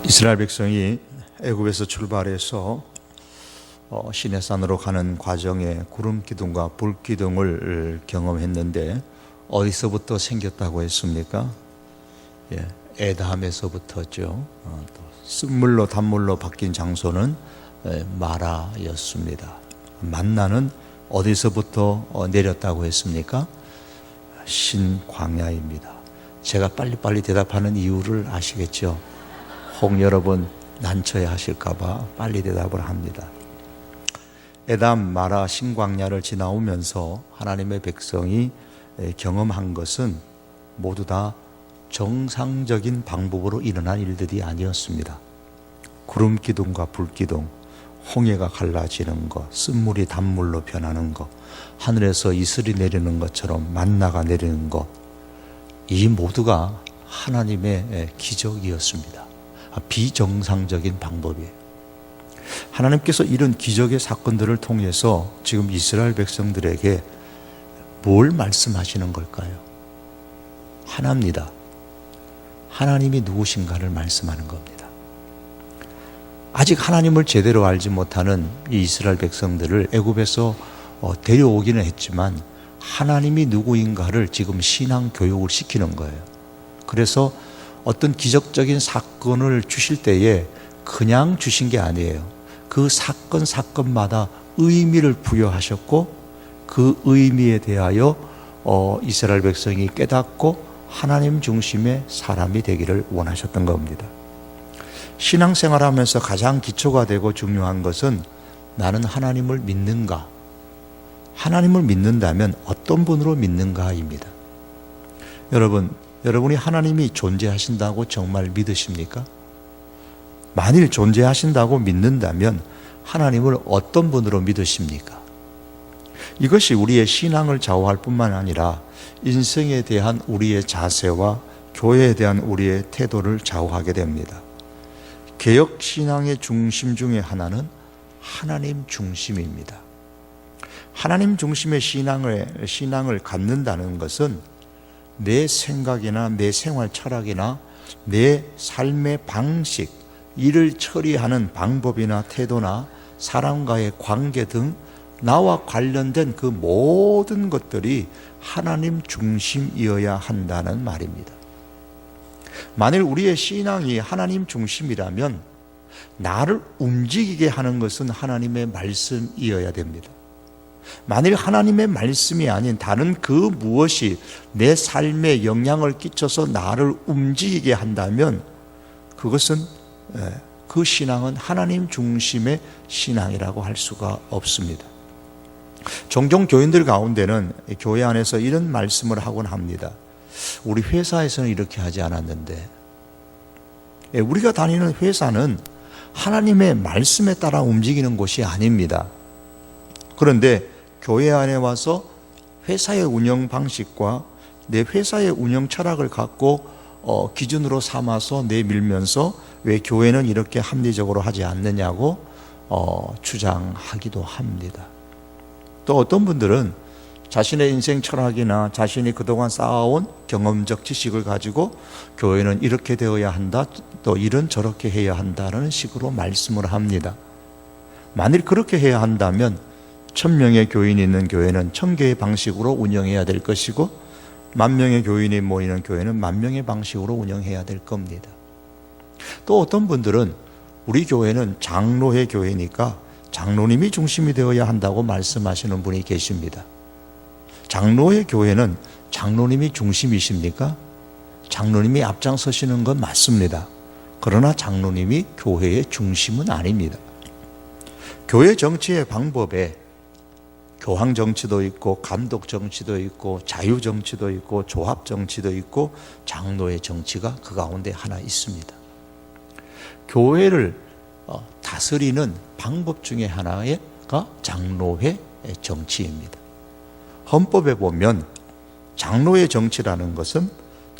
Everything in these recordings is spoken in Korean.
이스라엘 백성이 애굽에서 출발해서 시내산으로 가는 과정에 구름 기둥과 불 기둥을 경험했는데 어디서부터 생겼다고 했습니까? 에담에서부터죠. 또 쓴물로 단물로 바뀐 장소는 마라였습니다. 만나는 어디서부터 내렸다고 했습니까? 신광야입니다. 제가 빨리빨리 대답하는 이유를 아시겠죠? 혹 여러분 난처해 하실까봐 빨리 대답을 합니다. 에담, 마라, 신광야를 지나오면서 하나님의 백성이 경험한 것은 모두 다 정상적인 방법으로 일어난 일들이 아니었습니다. 구름 기둥과 불 기둥, 홍해가 갈라지는 것, 쓴물이 단물로 변하는 것, 하늘에서 이슬이 내리는 것처럼 만나가 내리는 것, 이 모두가 하나님의 기적이었습니다. 비정상적인 방법이에요. 하나님께서 이런 기적의 사건들을 통해서 지금 이스라엘 백성들에게 뭘 말씀하시는 걸까요? 하나입니다. 하나님이 누구신가를 말씀하는 겁니다. 아직 하나님을 제대로 알지 못하는 이 이스라엘 백성들을 애굽에서 데려오기는 했지만 하나님이 누구인가를 지금 신앙 교육을 시키는 거예요. 그래서 어떤 기적적인 사건을 주실 때에 그냥 주신 게 아니에요. 그 사건마다 의미를 부여하셨고 그 의미에 대하여 이스라엘 백성이 깨닫고 하나님 중심의 사람이 되기를 원하셨던 겁니다. 신앙생활하면서 가장 기초가 되고 중요한 것은 나는 하나님을 믿는가? 하나님을 믿는다면 어떤 분으로 믿는가입니다. 여러분이 하나님이 존재하신다고 정말 믿으십니까? 만일 존재하신다고 믿는다면 하나님을 어떤 분으로 믿으십니까? 이것이 우리의 신앙을 좌우할 뿐만 아니라 인생에 대한 우리의 자세와 교회에 대한 우리의 태도를 좌우하게 됩니다. 개혁신앙의 중심 중에 하나는 하나님 중심입니다. 하나님 중심의 신앙을 갖는다는 것은 내 생각이나 내 생활 철학이나 내 삶의 방식, 일을 처리하는 방법이나 태도나 사람과의 관계 등 나와 관련된 그 모든 것들이 하나님 중심이어야 한다는 말입니다. 만일 우리의 신앙이 하나님 중심이라면 나를 움직이게 하는 것은 하나님의 말씀이어야 됩니다. 만일 하나님의 말씀이 아닌 다른 그 무엇이 내 삶에 영향을 끼쳐서 나를 움직이게 한다면 그것은 그 신앙은 하나님 중심의 신앙이라고 할 수가 없습니다. 종종 교인들 가운데는 교회 안에서 이런 말씀을 하곤 합니다. 우리 회사에서는 이렇게 하지 않았는데, 우리가 다니는 회사는 하나님의 말씀에 따라 움직이는 곳이 아닙니다. 그런데 교회 안에 와서 회사의 운영 방식과 내 회사의 운영 철학을 갖고 기준으로 삼아서 내밀면서 왜 교회는 이렇게 합리적으로 하지 않느냐고 주장하기도 합니다. 또 어떤 분들은 자신의 인생 철학이나 자신이 그동안 쌓아온 경험적 지식을 가지고 교회는 이렇게 되어야 한다, 또 이런 저렇게 해야 한다는 식으로 말씀을 합니다. 만일 그렇게 해야 한다면 1000명의 교인이 있는 교회는 1000개의 방식으로 운영해야 될 것이고 10,000명의 교인이 모이는 교회는 10,000명의 방식으로 운영해야 될 겁니다. 또 어떤 분들은 우리 교회는 장로의 교회니까 장로님이 중심이 되어야 한다고 말씀하시는 분이 계십니다. 장로의 교회는 장로님이 중심이십니까? 장로님이 앞장서시는 건 맞습니다. 그러나 장로님이 교회의 중심은 아닙니다. 교회 정치의 방법에 교황 정치도 있고 감독 정치도 있고 자유 정치도 있고 조합 정치도 있고 장로의 정치가 그 가운데 하나 있습니다. 교회를 다스리는 방법 중에 하나가 장로회 정치입니다. 헌법에 보면 장로의 정치라는 것은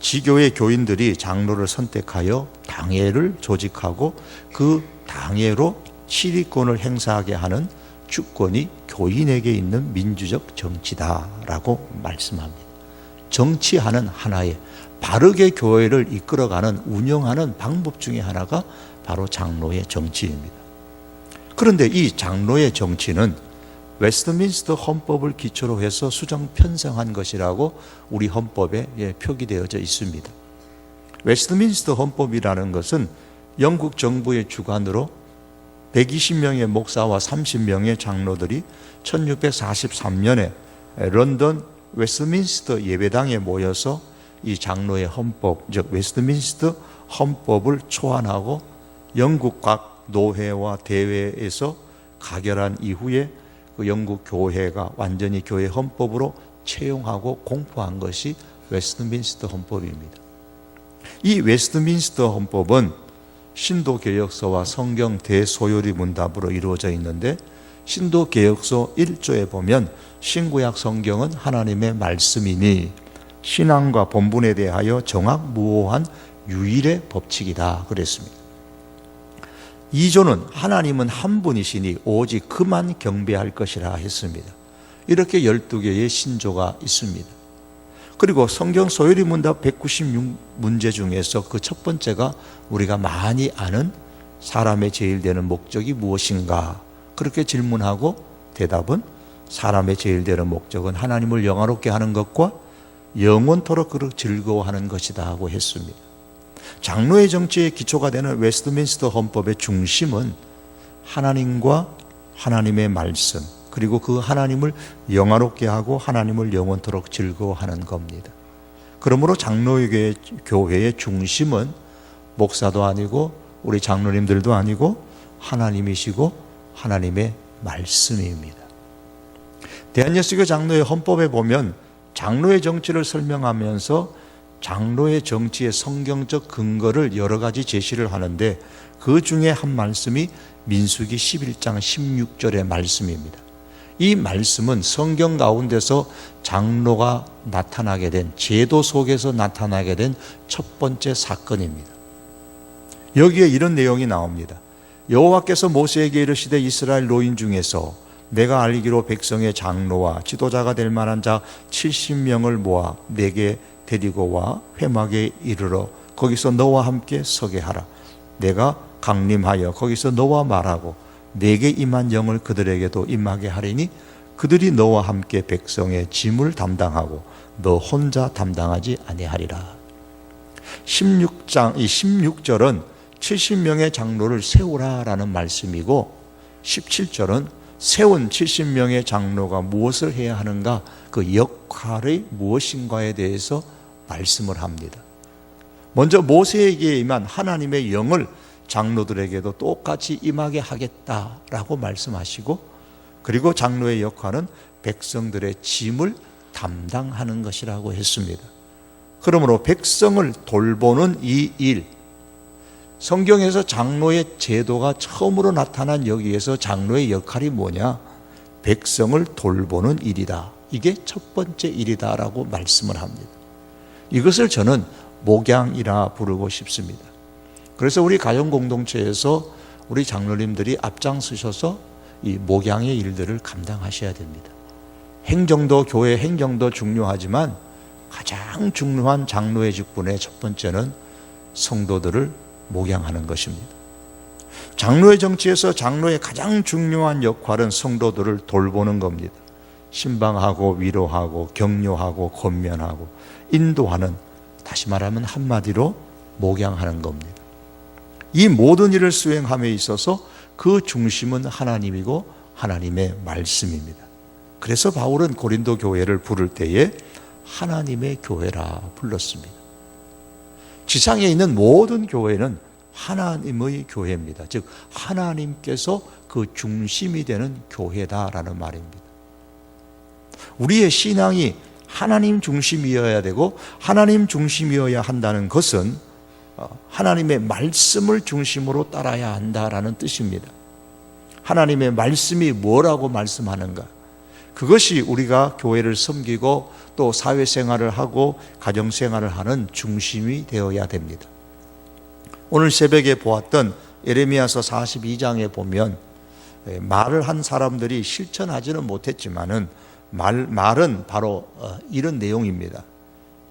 지교의 교인들이 장로를 선택하여 당회를 조직하고 그 당회로 치리권을 행사하게 하는 주권이 교인에게 있는 민주적 정치다라고 말씀합니다. 정치하는 하나의 바르게 교회를 이끌어가는 운영하는 방법 중에 하나가 바로 장로의 정치입니다. 그런데 이 장로의 정치는 웨스트민스터 헌법을 기초로 해서 수정 편성한 것이라고 우리 헌법에 표기되어져 있습니다. 웨스트민스터 헌법이라는 것은 영국 정부의 주관으로 120명의 목사와 30명의 장로들이 1643년에 런던 웨스트민스터 예배당에 모여서 이 장로의 헌법, 즉 웨스트민스터 헌법을 초안하고 영국 각 노회와 대회에서 가결한 이후에 그 영국 교회가 완전히 교회 헌법으로 채용하고 공포한 것이 웨스트민스터 헌법입니다. 이 웨스트민스터 헌법은 신도개혁서와 성경 대소요리 문답으로 이루어져 있는데, 신도개혁서 1조에 보면 신구약 성경은 하나님의 말씀이니 신앙과 본분에 대하여 정확무오한 유일의 법칙이다 그랬습니다. 2조는 하나님은 한 분이시니 오직 그만 경배할 것이라 했습니다. 이렇게 12개의 신조가 있습니다. 그리고 성경 소요리 문답 196문제 중에서 그 첫 번째가 우리가 많이 아는 사람의 제일 되는 목적이 무엇인가? 그렇게 질문하고 대답은 사람의 제일 되는 목적은 하나님을 영화롭게 하는 것과 영원토록 그를 즐거워하는 것이다 하고 했습니다. 장로의 정치의 기초가 되는 웨스트민스터 헌법의 중심은 하나님과 하나님의 말씀, 그리고 그 하나님을 영화롭게 하고 하나님을 영원토록 즐거워하는 겁니다. 그러므로 장로의 교회의 중심은 목사도 아니고 우리 장로님들도 아니고 하나님이시고 하나님의 말씀입니다. 대한예수교 장로의 헌법에 보면 장로의 정치를 설명하면서 장로의 정치의 성경적 근거를 여러 가지 제시를 하는데, 그 중에 한 말씀이 민수기 11장 16절의 말씀입니다. 이 말씀은 성경 가운데서 장로가 나타나게 된, 제도 속에서 나타나게 된 첫 번째 사건입니다. 여기에 이런 내용이 나옵니다. 여호와께서 모세에게 이르시되 이스라엘 노인 중에서 내가 알기로 백성의 장로와 지도자가 될 만한 자 70명을 모아 내게 데리고 와 회막에 이르러 거기서 너와 함께 서게 하라. 내가 강림하여 거기서 너와 말하고 내게 임한 영을 그들에게도 임하게 하리니 그들이 너와 함께 백성의 짐을 담당하고 너 혼자 담당하지 아니하리라. 16절은 70명의 장로를 세우라라는 말씀이고, 17절은 세운 70명의 장로가 무엇을 해야 하는가, 그 역할이 무엇인가에 대해서 말씀을 합니다. 먼저 모세에게 임한 하나님의 영을 장로들에게도 똑같이 임하게 하겠다라고 말씀하시고, 그리고 장로의 역할은 백성들의 짐을 담당하는 것이라고 했습니다. 그러므로 백성을 돌보는 이 일, 성경에서 장로의 제도가 처음으로 나타난 여기에서 장로의 역할이 뭐냐? 백성을 돌보는 일이다. 이게 첫 번째 일이다라고 말씀을 합니다. 이것을 저는 목양이라 부르고 싶습니다. 그래서 우리 가정공동체에서 우리 장로님들이 앞장서셔서 이 목양의 일들을 감당하셔야 됩니다. 행정도, 교회 행정도 중요하지만 가장 중요한 장로의 직분의 첫 번째는 성도들을 목양하는 것입니다. 장로의 정치에서 장로의 가장 중요한 역할은 성도들을 돌보는 겁니다. 신방하고 위로하고 격려하고 권면하고 인도하는, 다시 말하면 한마디로 목양하는 겁니다. 이 모든 일을 수행함에 있어서 그 중심은 하나님이고 하나님의 말씀입니다. 그래서 바울은 고린도 교회를 부를 때에 하나님의 교회라 불렀습니다. 지상에 있는 모든 교회는 하나님의 교회입니다. 즉 하나님께서 그 중심이 되는 교회다라는 말입니다. 우리의 신앙이 하나님 중심이어야 되고 하나님 중심이어야 한다는 것은 하나님의 말씀을 중심으로 따라야 한다라는 뜻입니다. 하나님의 말씀이 뭐라고 말씀하는가, 그것이 우리가 교회를 섬기고 또 사회생활을 하고 가정생활을 하는 중심이 되어야 됩니다. 오늘 새벽에 보았던 예레미야서 42장에 보면 말을 한 사람들이 실천하지는 못했지만은 말은 바로 이런 내용입니다.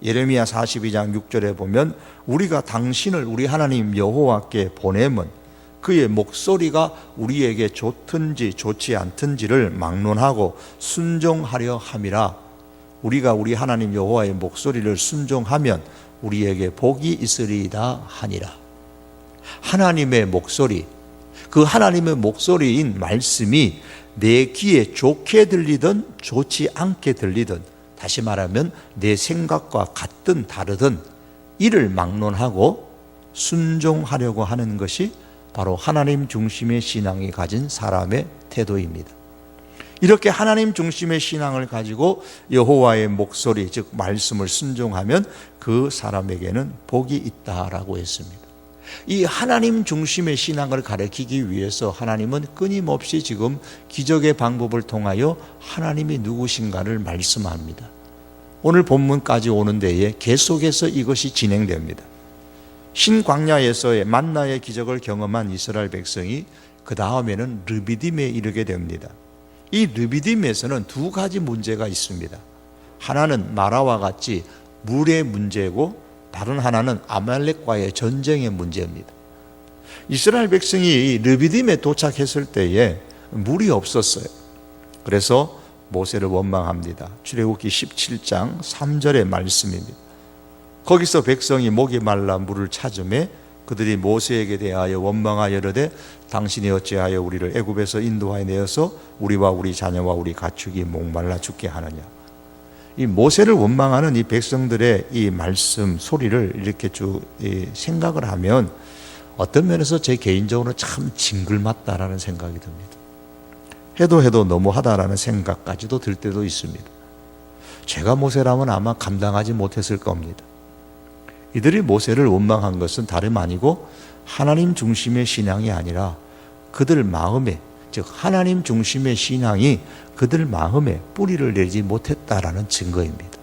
예레미야 42장 6절에 보면 우리가 당신을 우리 하나님 여호와께 보내면 그의 목소리가 우리에게 좋든지 좋지 않든지를 막론하고 순종하려 함이라. 우리가 우리 하나님 여호와의 목소리를 순종하면 우리에게 복이 있으리이다 하니라. 하나님의 목소리, 그 하나님의 목소리인 말씀이 내 귀에 좋게 들리든 좋지 않게 들리든, 다시 말하면 내 생각과 같든 다르든 이를 막론하고 순종하려고 하는 것이 바로 하나님 중심의 신앙이 가진 사람의 태도입니다. 이렇게 하나님 중심의 신앙을 가지고 여호와의 목소리, 즉 말씀을 순종하면 그 사람에게는 복이 있다라고 했습니다. 이 하나님 중심의 신앙을 가르치기 위해서 하나님은 끊임없이 지금 기적의 방법을 통하여 하나님이 누구신가를 말씀합니다. 오늘 본문까지 오는 데에 계속해서 이것이 진행됩니다. 신광야에서의 만나의 기적을 경험한 이스라엘 백성이 그 다음에는 르비딤에 이르게 됩니다. 이 르비딤에서는 두 가지 문제가 있습니다. 하나는 마라와 같이 물의 문제고, 다른 하나는 아말렉과의 전쟁의 문제입니다. 이스라엘 백성이 르비딤에 도착했을 때에 물이 없었어요. 그래서 모세를 원망합니다. 출애굽기 17장 3절의 말씀입니다. 거기서 백성이 목이 말라 물을 찾으매 그들이 모세에게 대하여 원망하여 이르되 당신이 어찌하여 우리를 애굽에서 인도하여 내어서 우리와 우리 자녀와 우리 가축이 목말라 죽게 하느냐. 이 모세를 원망하는 이 백성들의 이 말씀 소리를 이렇게 쭉 생각을 하면 어떤 면에서 제 개인적으로 참 징글맞다라는 생각이 듭니다. 해도 너무하다라는 생각까지도 들 때도 있습니다. 제가 모세라면 아마 감당하지 못했을 겁니다. 이들이 모세를 원망한 것은 다름 아니고 하나님 중심의 신앙이 아니라 그들 마음에, 즉 하나님 중심의 신앙이 그들 마음에 뿌리를 내지 못했다라는 증거입니다.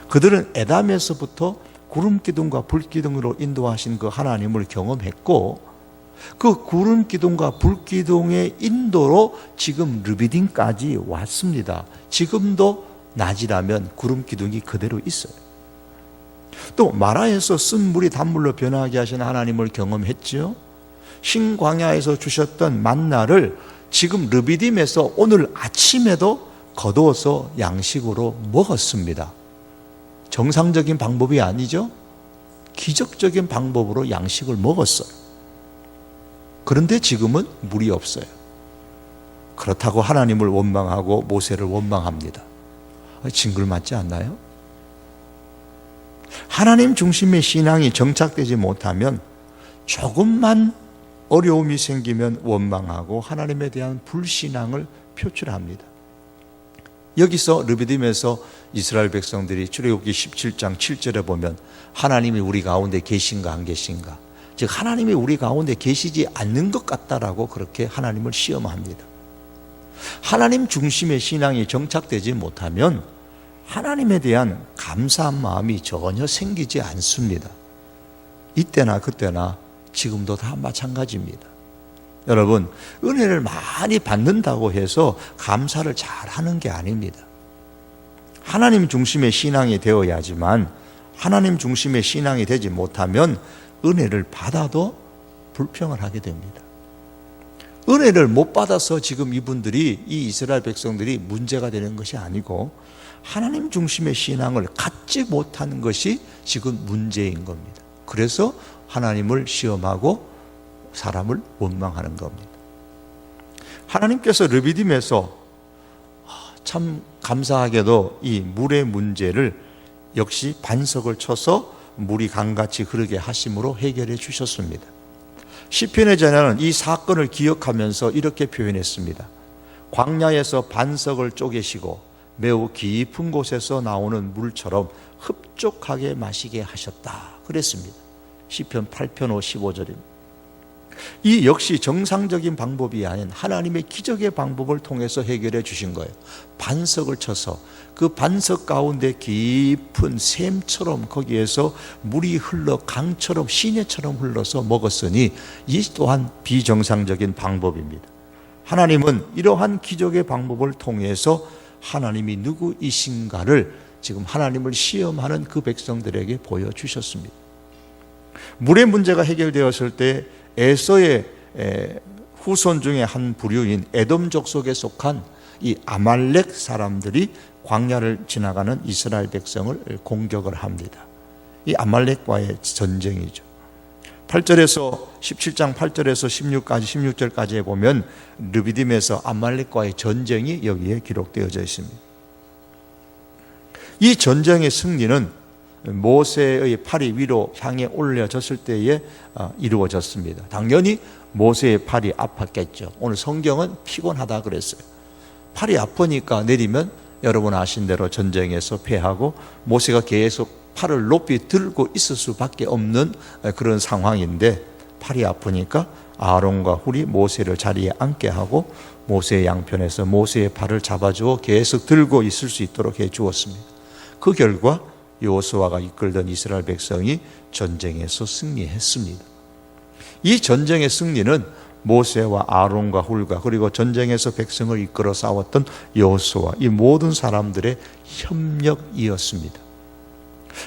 그들은 에담에서부터 구름기둥과 불기둥으로 인도하신 그 하나님을 경험했고, 그 구름기둥과 불기둥의 인도로 지금 르비딤까지 왔습니다. 지금도 낮이라면 구름기둥이 그대로 있어요. 또 마라에서 쓴 물이 단물로 변하게 하신 하나님을 경험했죠. 신광야에서 주셨던 만나를 지금 르비딤에서 오늘 아침에도 거두어서 양식으로 먹었습니다. 정상적인 방법이 아니죠. 기적적인 방법으로 양식을 먹었어요. 그런데 지금은 물이 없어요. 그렇다고 하나님을 원망하고 모세를 원망합니다. 징글맞지 않나요? 하나님 중심의 신앙이 정착되지 못하면 조금만 어려움이 생기면 원망하고 하나님에 대한 불신앙을 표출합니다. 여기서 르비딤에서 이스라엘 백성들이 출애굽기 17장 7절에 보면 하나님이 우리 가운데 계신가 안 계신가, 즉 하나님이 우리 가운데 계시지 않는 것 같다라고 그렇게 하나님을 시험합니다. 하나님 중심의 신앙이 정착되지 못하면 하나님에 대한 감사한 마음이 전혀 생기지 않습니다. 이때나 그때나 지금도 다 마찬가지입니다. 여러분, 은혜를 많이 받는다고 해서 감사를 잘 하는 게 아닙니다. 하나님 중심의 신앙이 되어야지만 하나님 중심의 신앙이 되지 못하면 은혜를 받아도 불평을 하게 됩니다. 은혜를 못 받아서 지금 이분들이, 이 이스라엘 백성들이 문제가 되는 것이 아니고 하나님 중심의 신앙을 갖지 못하는 것이 지금 문제인 겁니다. 그래서 하나님을 시험하고 사람을 원망하는 겁니다. 하나님께서 르비딤에서 참 감사하게도 이 물의 문제를 역시 반석을 쳐서 물이 강같이 흐르게 하심으로 해결해 주셨습니다. 시편의 저자는 이 사건을 기억하면서 이렇게 표현했습니다. 광야에서 반석을 쪼개시고 매우 깊은 곳에서 나오는 물처럼 흡족하게 마시게 하셨다 그랬습니다. 시편 8편 15절입니다. 이 역시 정상적인 방법이 아닌 하나님의 기적의 방법을 통해서 해결해 주신 거예요. 반석을 쳐서 그 반석 가운데 깊은 샘처럼 거기에서 물이 흘러 강처럼 시내처럼 흘러서 먹었으니 이 또한 비정상적인 방법입니다. 하나님은 이러한 기적의 방법을 통해서 하나님이 누구이신가를 지금 하나님을 시험하는 그 백성들에게 보여주셨습니다. 물의 문제가 해결되었을 때 에서의 후손 중에 한 부류인 에돔족 속에 속한 이 아말렉 사람들이 광야를 지나가는 이스라엘 백성을 공격을 합니다. 이 아말렉과의 전쟁이죠. 17장 8절에서 16절까지에 보면 르비딤에서 아말렉과의 전쟁이 여기에 기록되어져 있습니다. 이 전쟁의 승리는 모세의 팔이 위로 향해 올려졌을 때에 이루어졌습니다. 당연히 모세의 팔이 아팠겠죠. 오늘 성경은 피곤하다 그랬어요. 팔이 아프니까 내리면 여러분 아신 대로 전쟁에서 패하고 모세가 계속 팔을 높이 들고 있을 수밖에 없는 그런 상황인데, 팔이 아프니까 아론과 훌이 모세를 자리에 앉게 하고 모세의 양편에서 모세의 팔을 잡아주어 계속 들고 있을 수 있도록 해 주었습니다. 그 결과 여호수아가 이끌던 이스라엘 백성이 전쟁에서 승리했습니다. 이 전쟁의 승리는 모세와 아론과 훌과 그리고 전쟁에서 백성을 이끌어 싸웠던 여호수아, 이 모든 사람들의 협력이었습니다.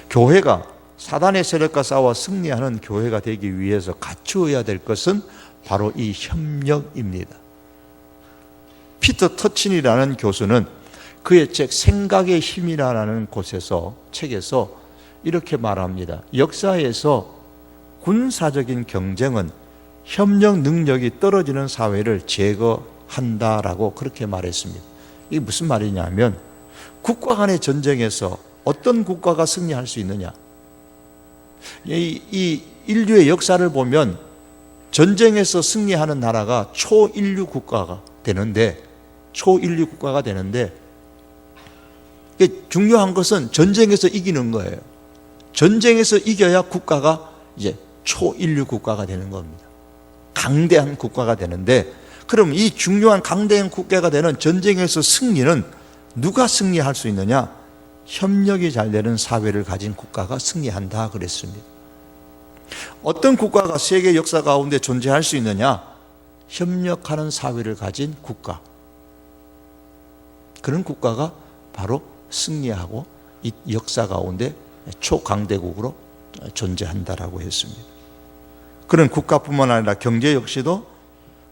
교회가 사단의 세력과 싸워 승리하는 교회가 되기 위해서 갖추어야 될 것은 바로 이 협력입니다. 피터 터친이라는 교수는 그의 책 생각의 힘이라는 책에서 이렇게 말합니다. 역사에서 군사적인 경쟁은 협력 능력이 떨어지는 사회를 제거한다라고 그렇게 말했습니다. 이게 무슨 말이냐면, 국가 간의 전쟁에서 어떤 국가가 승리할 수 있느냐? 이 인류의 역사를 보면 전쟁에서 승리하는 나라가 초인류 국가가 되는데, 중요한 것은 전쟁에서 이기는 거예요. 전쟁에서 이겨야 국가가 이제 초인류 국가가 되는 겁니다. 강대한 국가가 되는데, 그럼 이 중요한 강대한 국가가 되는 전쟁에서 승리는 누가 승리할 수 있느냐? 협력이 잘 되는 사회를 가진 국가가 승리한다 그랬습니다. 어떤 국가가 세계 역사 가운데 존재할 수 있느냐? 협력하는 사회를 가진 국가. 그런 국가가 바로 승리하고 이 역사 가운데 초강대국으로 존재한다라고 했습니다. 그런 국가뿐만 아니라 경제 역시도,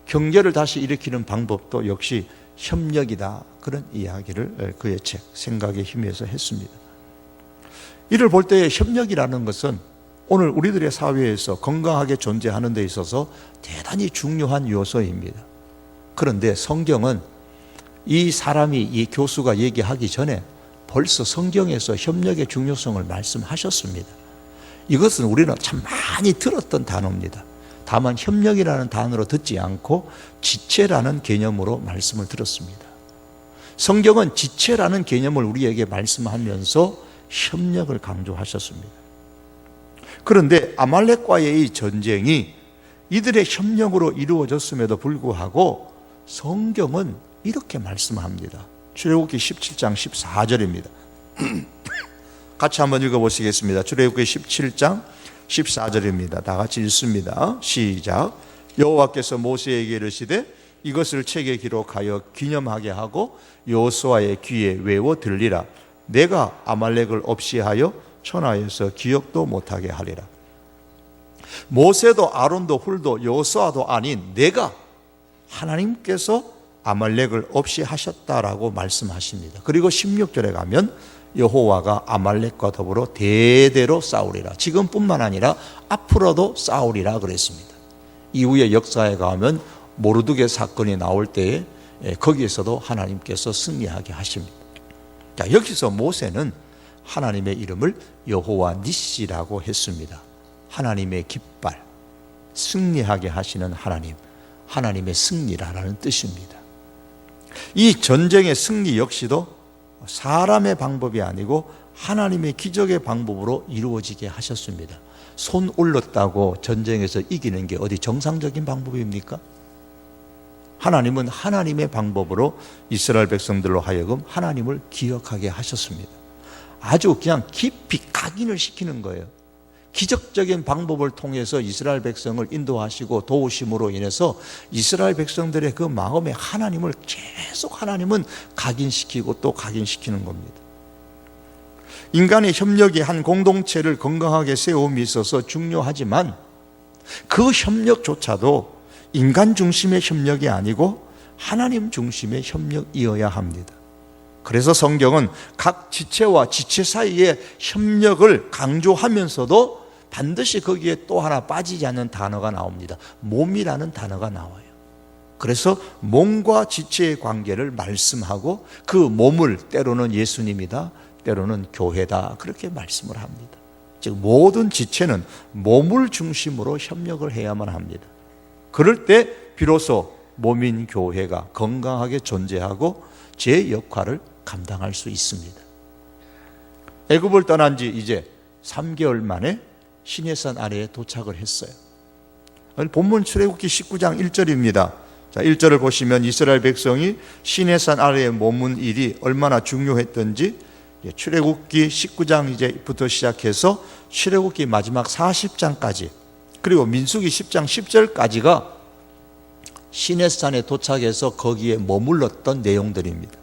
경제를 다시 일으키는 방법도 역시 협력이다, 그런 이야기를 그의 책 생각의 힘에서 했습니다. 이를 볼 때의 협력이라는 것은 오늘 우리들의 사회에서 건강하게 존재하는 데 있어서 대단히 중요한 요소입니다. 그런데 성경은 이 교수가 얘기하기 전에 벌써 성경에서 협력의 중요성을 말씀하셨습니다. 이것은 우리는 참 많이 들었던 단어입니다. 다만 협력이라는 단어로 듣지 않고 지체라는 개념으로 말씀을 들었습니다. 성경은 지체라는 개념을 우리에게 말씀하면서 협력을 강조하셨습니다. 그런데 아말렉과의 이 전쟁이 이들의 협력으로 이루어졌음에도 불구하고 성경은 이렇게 말씀합니다. 출애굽기 17장 14절입니다. 같이 한번 읽어보시겠습니다. 출애굽기 17장 14절입니다. 다 같이 읽습니다. 시작. 여호와께서 모세에게 이르시되 이것을 책에 기록하여 기념하게 하고 여호수아의 귀에 외워 들리라. 내가 아말렉을 없이 하여 천하에서 기억도 못하게 하리라. 모세도 아론도 훌도 여호수아도 아닌 내가, 하나님께서 아말렉을 없이 하셨다라고 말씀하십니다. 그리고 16절에 가면 여호와가 아말렉과 더불어 대대로 싸우리라. 지금뿐만 아니라 앞으로도 싸우리라 그랬습니다. 이후에 역사에 가면 모르드게 사건이 나올 때에 거기에서도 하나님께서 승리하게 하십니다. 자, 여기서 모세는 하나님의 이름을 여호와 니시라고 했습니다. 하나님의 깃발, 승리하게 하시는 하나님, 하나님의 승리라는 뜻입니다. 이 전쟁의 승리 역시도 사람의 방법이 아니고 하나님의 기적의 방법으로 이루어지게 하셨습니다. 손 올렸다고 전쟁에서 이기는 게 어디 정상적인 방법입니까? 하나님은 하나님의 방법으로 이스라엘 백성들로 하여금 하나님을 기억하게 하셨습니다. 아주 그냥 깊이 각인을 시키는 거예요. 기적적인 방법을 통해서 이스라엘 백성을 인도하시고 도우심으로 인해서 이스라엘 백성들의 그 마음에 하나님을 계속 하나님은 각인시키고 또 각인시키는 겁니다. 인간의 협력이 한 공동체를 건강하게 세움에 있어서 중요하지만 그 협력조차도 인간 중심의 협력이 아니고 하나님 중심의 협력이어야 합니다. 그래서 성경은 각 지체와 지체 사이의 협력을 강조하면서도 반드시 거기에 또 하나 빠지지 않는 단어가 나옵니다. 몸이라는 단어가 나와요. 그래서 몸과 지체의 관계를 말씀하고 그 몸을 때로는 예수님이다, 때로는 교회다, 그렇게 말씀을 합니다. 즉 모든 지체는 몸을 중심으로 협력을 해야만 합니다. 그럴 때 비로소 몸인 교회가 건강하게 존재하고 제 역할을 감당할 수 있습니다. 애굽을 떠난 지 이제 3개월 만에 시내산 아래에 도착을 했어요. 본문 출애굽기 19장 1절입니다. 자, 1절을 보시면 이스라엘 백성이 시내산 아래에 머문 일이 얼마나 중요했던지 출애굽기 19장 이제부터 시작해서 출애굽기 마지막 40장까지 그리고 민수기 10장 10절까지가 시내산에 도착해서 거기에 머물렀던 내용들입니다.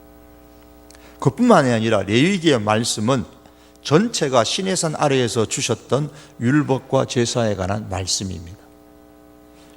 그뿐만이 아니라 레위기의 말씀은 전체가 시내산 아래에서 주셨던 율법과 제사에 관한 말씀입니다.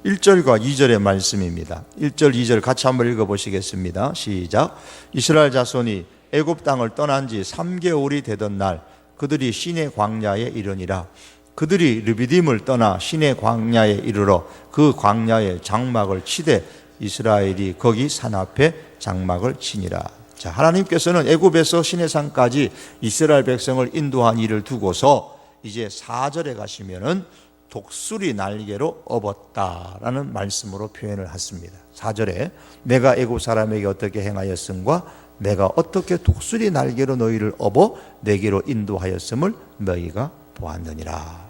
1절과 2절의 말씀입니다. 1절, 2절 같이 한번 읽어보시겠습니다. 시작. 이스라엘 자손이 애굽 땅을 떠난 지 3개월이 되던 날 그들이 시내 광야에 이르니라. 그들이 르비딤을 떠나 시내 광야에 이르러 그 광야에 장막을 치되 이스라엘이 거기 산 앞에 장막을 치니라. 자, 하나님께서는 애굽에서 시내산까지 이스라엘 백성을 인도한 일을 두고서 이제 4절에 가시면은 독수리 날개로 업었다라는 말씀으로 표현을 했습니다. 4절에 내가 애굽 사람에게 어떻게 행하였음과 내가 어떻게 독수리 날개로 너희를 업어 내게로 인도하였음을 너희가 보았느니라.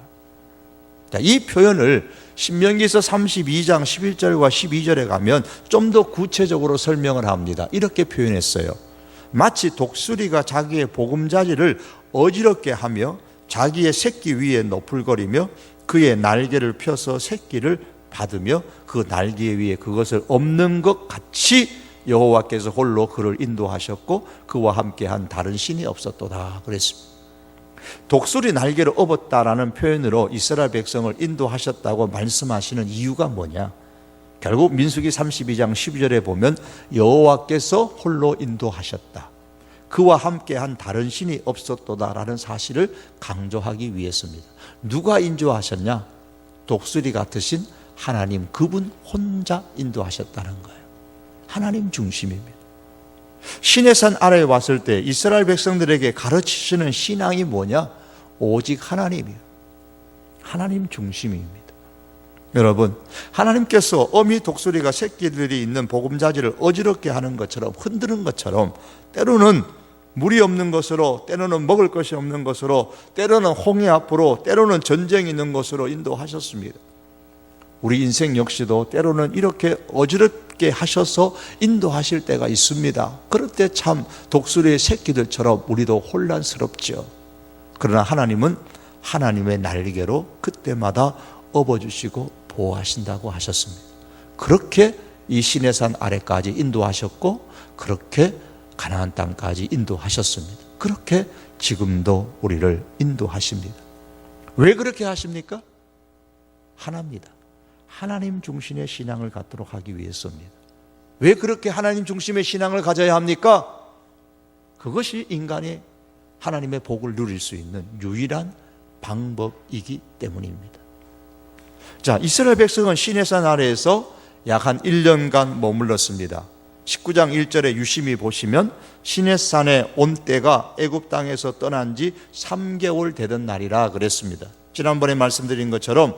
자, 이 표현을 신명기서 32장 11절과 12절에 가면 좀 더 구체적으로 설명을 합니다. 이렇게 표현했어요. 마치 독수리가 자기의 보금자리를 어지럽게 하며 자기의 새끼 위에 너풀거리며 그의 날개를 펴서 새끼를 받으며 그 날개 위에 그것을 엎는 것 같이 여호와께서 홀로 그를 인도하셨고 그와 함께한 다른 신이 없었도다 그랬습니다. 독수리 날개를 업었다라는 표현으로 이스라엘 백성을 인도하셨다고 말씀하시는 이유가 뭐냐? 결국 민수기 32장 12절에 보면 여호와께서 홀로 인도하셨다, 그와 함께한 다른 신이 없었도다라는 사실을 강조하기 위해서입니다. 누가 인도하셨냐? 독수리 같으신 하나님, 그분 혼자 인도하셨다는 거예요. 하나님 중심입니다. 시내산 아래에 왔을 때 이스라엘 백성들에게 가르치시는 신앙이 뭐냐? 오직 하나님이에요. 하나님 중심입니다. 여러분, 하나님께서 어미 독수리가 새끼들이 있는 보금자지를 어지럽게 하는 것처럼, 흔드는 것처럼, 때로는 물이 없는 것으로, 때로는 먹을 것이 없는 것으로, 때로는 홍해 앞으로, 때로는 전쟁이 있는 것으로 인도하셨습니다. 우리 인생 역시도 때로는 이렇게 어지럽게 하셔서 인도하실 때가 있습니다. 그럴 때 참 독수리의 새끼들처럼 우리도 혼란스럽죠. 그러나 하나님은 하나님의 날개로 그때마다 업어주시고 보호하신다고 하셨습니다. 그렇게 이 시내산 아래까지 인도하셨고 그렇게 가나안 땅까지 인도하셨습니다. 그렇게 지금도 우리를 인도하십니다. 왜 그렇게 하십니까? 하나입니다. 하나님 중심의 신앙을 갖도록 하기 위해서입니다. 왜 그렇게 하나님 중심의 신앙을 가져야 합니까? 그것이 인간이 하나님의 복을 누릴 수 있는 유일한 방법이기 때문입니다. 자, 이스라엘 백성은 시내산 아래에서 약 한 1년간 머물렀습니다. 19장 1절에 유심히 보시면 시내산에 온 때가 애굽 땅에서 떠난 지 3개월 되던 날이라 그랬습니다. 지난번에 말씀드린 것처럼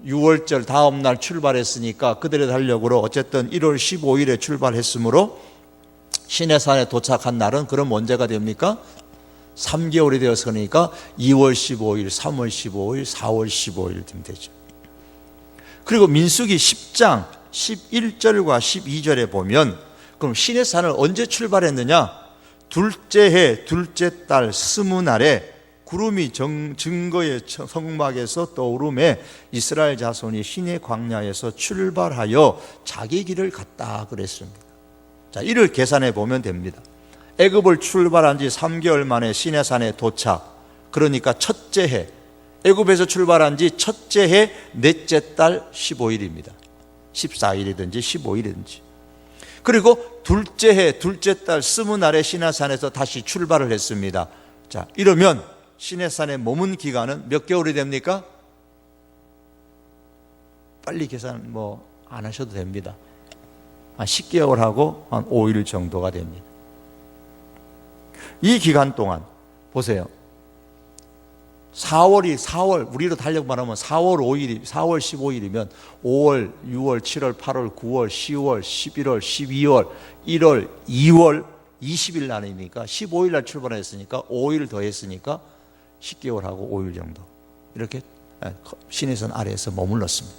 6월절 다음 날 출발했으니까 그들의 달력으로 어쨌든 1월 15일에 출발했으므로 시내산에 도착한 날은 그럼 언제가 됩니까? 3개월이 되었으니까 2월 15일, 3월 15일, 4월 15일 되면 되죠. 그리고 민수기 10장 11절과 12절에 보면 그럼 시내산을 언제 출발했느냐? 둘째 해 둘째 달 스무날에 구름이 증거의 성막에서 떠오름에 이스라엘 자손이 시내 광야에서 출발하여 자기 길을 갔다 그랬습니다. 자, 이를 계산해 보면 됩니다. 애굽을 출발한 지 3개월 만에 시내산에 도착. 그러니까 첫째 해, 애굽에서 출발한 지 첫째 해 넷째 달 15일입니다. 14일이든지 15일이든지. 그리고 둘째 해, 둘째 달 스무 날에 시내산에서 다시 출발을 했습니다. 자, 이러면 시내산에 머문 기간은 몇 개월이 됩니까? 빨리 계산 안 하셔도 됩니다. 한 10개월하고 한 5일 정도가 됩니다. 이 기간 동안 보세요. 4월 우리로 달력 말하면 4월 5일이 4월 15일이면 5월, 6월, 7월, 8월, 9월, 10월, 11월, 12월, 1월, 2월 20일 날이니까 15일 날 출발했으니까 5일 더 했으니까 10개월하고 5일 정도 이렇게 시내산 아래에서 머물렀습니다.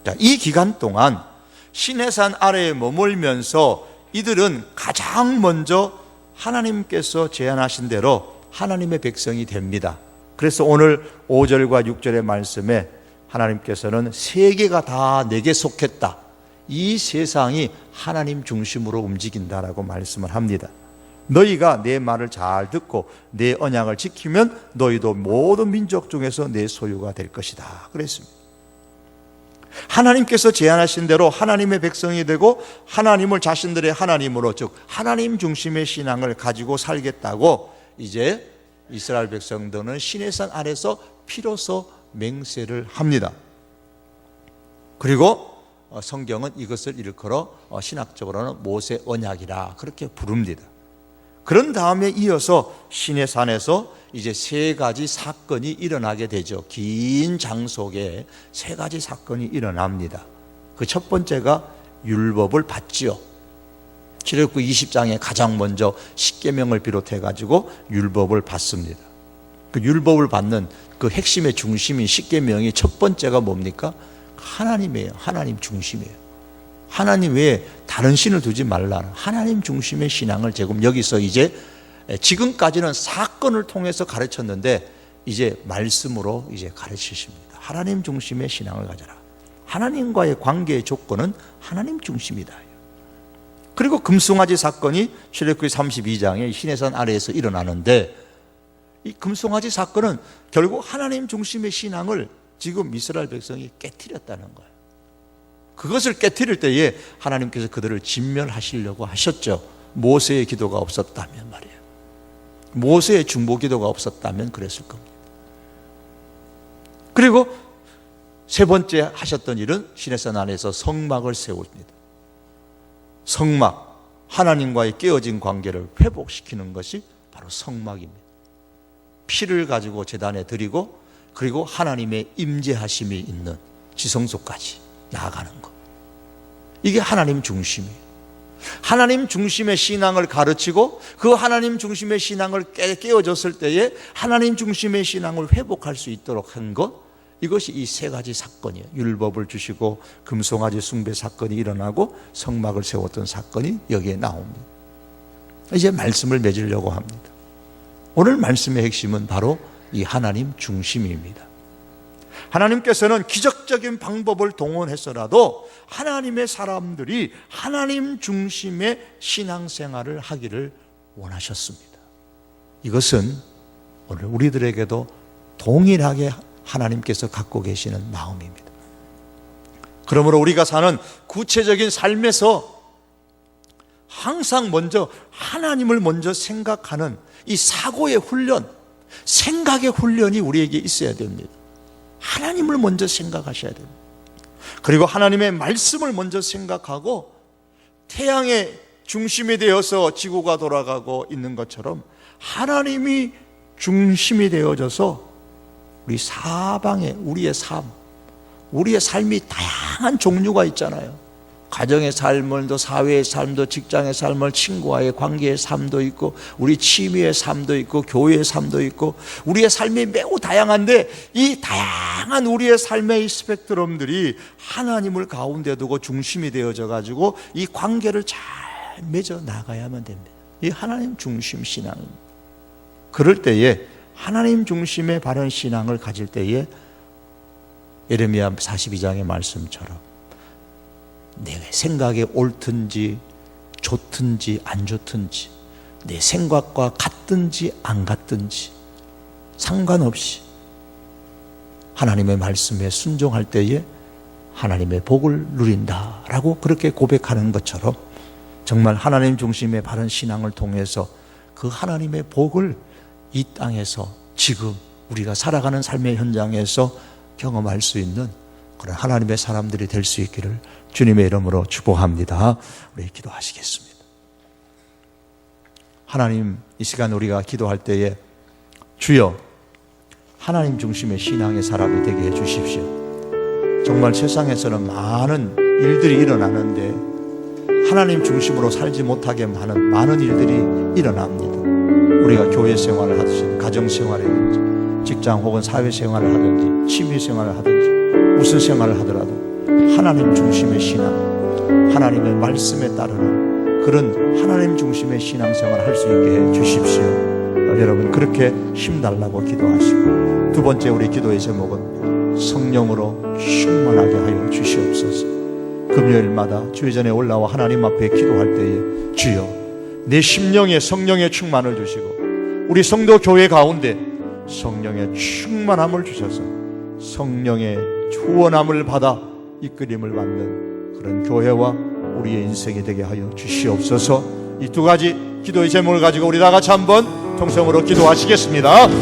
자, 이 기간 동안 시내산 아래에 머물면서 이들은 가장 먼저 하나님께서 제안하신 대로 하나님의 백성이 됩니다. 그래서 오늘 5절과 6절의 말씀에 하나님께서는 세계가 다 내게 속했다. 이 세상이 하나님 중심으로 움직인다라고 말씀을 합니다. 너희가 내 말을 잘 듣고 내 언약을 지키면 너희도 모든 민족 중에서 내 소유가 될 것이다. 그랬습니다. 하나님께서 제안하신 대로 하나님의 백성이 되고 하나님을 자신들의 하나님으로, 즉 하나님 중심의 신앙을 가지고 살겠다고 이제 이스라엘 백성들은 시내산 아래서 비로소 맹세를 합니다. 그리고 성경은 이것을 일컬어 신학적으로는 모세 언약이라 그렇게 부릅니다. 그런 다음에 이어서 시내산에서 이제 세 가지 사건이 일어나게 되죠. 긴 장 속에 세 가지 사건이 일어납니다. 그 첫 번째가 율법을 받지요. 출애굽기 20장에 가장 먼저 십계명을 비롯해 가지고 율법을 받습니다. 그 율법을 받는 그 핵심의 중심인 십계명이 첫 번째가 뭡니까? 하나님이에요. 하나님 중심이에요. 하나님 외에 다른 신을 두지 말라. 하나님 중심의 신앙을 지금 여기서 이제 지금까지는 사건을 통해서 가르쳤는데 이제 말씀으로 이제 가르치십니다. 하나님 중심의 신앙을 가져라. 하나님과의 관계의 조건은 하나님 중심이다. 그리고 금송아지 사건이 출애굽기 32장에 시내산 아래에서 일어나는데 이 금송아지 사건은 결국 하나님 중심의 신앙을 지금 이스라엘 백성이 깨트렸다는 거예요. 그것을 깨트릴 때에 하나님께서 그들을 진멸하시려고 하셨죠. 모세의 기도가 없었다면 말이에요. 모세의 중보 기도가 없었다면 그랬을 겁니다. 그리고 세 번째 하셨던 일은 시내산 안에서 성막을 세웁니다. 성막, 하나님과의 깨어진 관계를 회복시키는 것이 바로 성막입니다. 피를 가지고 제단에 드리고 그리고 하나님의 임재하심이 있는 지성소까지 나아가는 것. 이게 하나님 중심이에요. 하나님 중심의 신앙을 가르치고 그 하나님 중심의 신앙을 깨어졌을 때에 하나님 중심의 신앙을 회복할 수 있도록 한 것, 이것이 이 세 가지 사건이에요. 율법을 주시고 금송아지 숭배 사건이 일어나고 성막을 세웠던 사건이 여기에 나옵니다. 이제 말씀을 맺으려고 합니다. 오늘 말씀의 핵심은 바로 이 하나님 중심입니다. 하나님께서는 기적적인 방법을 동원해서라도 하나님의 사람들이 하나님 중심의 신앙생활을 하기를 원하셨습니다. 이것은 오늘 우리들에게도 동일하게 하나님께서 갖고 계시는 마음입니다. 그러므로 우리가 사는 구체적인 삶에서 항상 먼저 하나님을 먼저 생각하는 이 사고의 훈련, 생각의 훈련이 우리에게 있어야 됩니다. 하나님을 먼저 생각하셔야 됩니다. 그리고 하나님의 말씀을 먼저 생각하고 태양의 중심이 되어서 지구가 돌아가고 있는 것처럼 하나님이 중심이 되어져서 우리 사방에 우리의 삶이 다양한 종류가 있잖아요. 가정의 삶도, 사회의 삶도, 직장의 삶을, 친구와의 관계의 삶도 있고, 우리 취미의 삶도 있고, 교회의 삶도 있고, 우리의 삶이 매우 다양한데 이 다양한 우리의 삶의 스펙트럼들이 하나님을 가운데 두고 중심이 되어져 가지고 이 관계를 잘 맺어 나가야만 됩니다. 이 하나님 중심 신앙입니다. 그럴 때에 하나님 중심의 바른 신앙을 가질 때에 예레미야 42장의 말씀처럼 내 생각에 옳든지 좋든지 안 좋든지, 내 생각과 같든지 안 같든지 상관없이 하나님의 말씀에 순종할 때에 하나님의 복을 누린다라고 그렇게 고백하는 것처럼 정말 하나님 중심의 바른 신앙을 통해서 그 하나님의 복을 이 땅에서 지금 우리가 살아가는 삶의 현장에서 경험할 수 있는 그런 하나님의 사람들이 될 수 있기를 주님의 이름으로 축복합니다. 우리 기도하시겠습니다. 하나님, 이 시간 우리가 기도할 때에 주여 하나님 중심의 신앙의 사람이 되게 해주십시오. 정말 세상에서는 많은 일들이 일어나는데 하나님 중심으로 살지 못하게 하는 많은 일들이 일어납니다. 우리가 교회 생활을 하든지 가정 생활을 하든지 직장 혹은 사회 생활을 하든지 취미 생활을 하든지 무슨 생활을 하더라도 하나님 중심의 신앙, 하나님의 말씀에 따르는 그런 하나님 중심의 신앙생활을 할 수 있게 해 주십시오. 여러분 그렇게 힘달라고 기도하시고, 두 번째 우리 기도의 제목은 성령으로 충만하게 하여 주시옵소서. 금요일마다 주의 전에 올라와 하나님 앞에 기도할 때에 주여 내 심령에 성령의 충만을 주시고 우리 성도 교회 가운데 성령의 충만함을 주셔서 성령의 주원함을 받아 이끌림을 받는 그런 교회와 우리의 인생이 되게 하여 주시옵소서. 이 두 가지 기도의 제목을 가지고 우리 다 같이 한번 통성으로 기도하시겠습니다.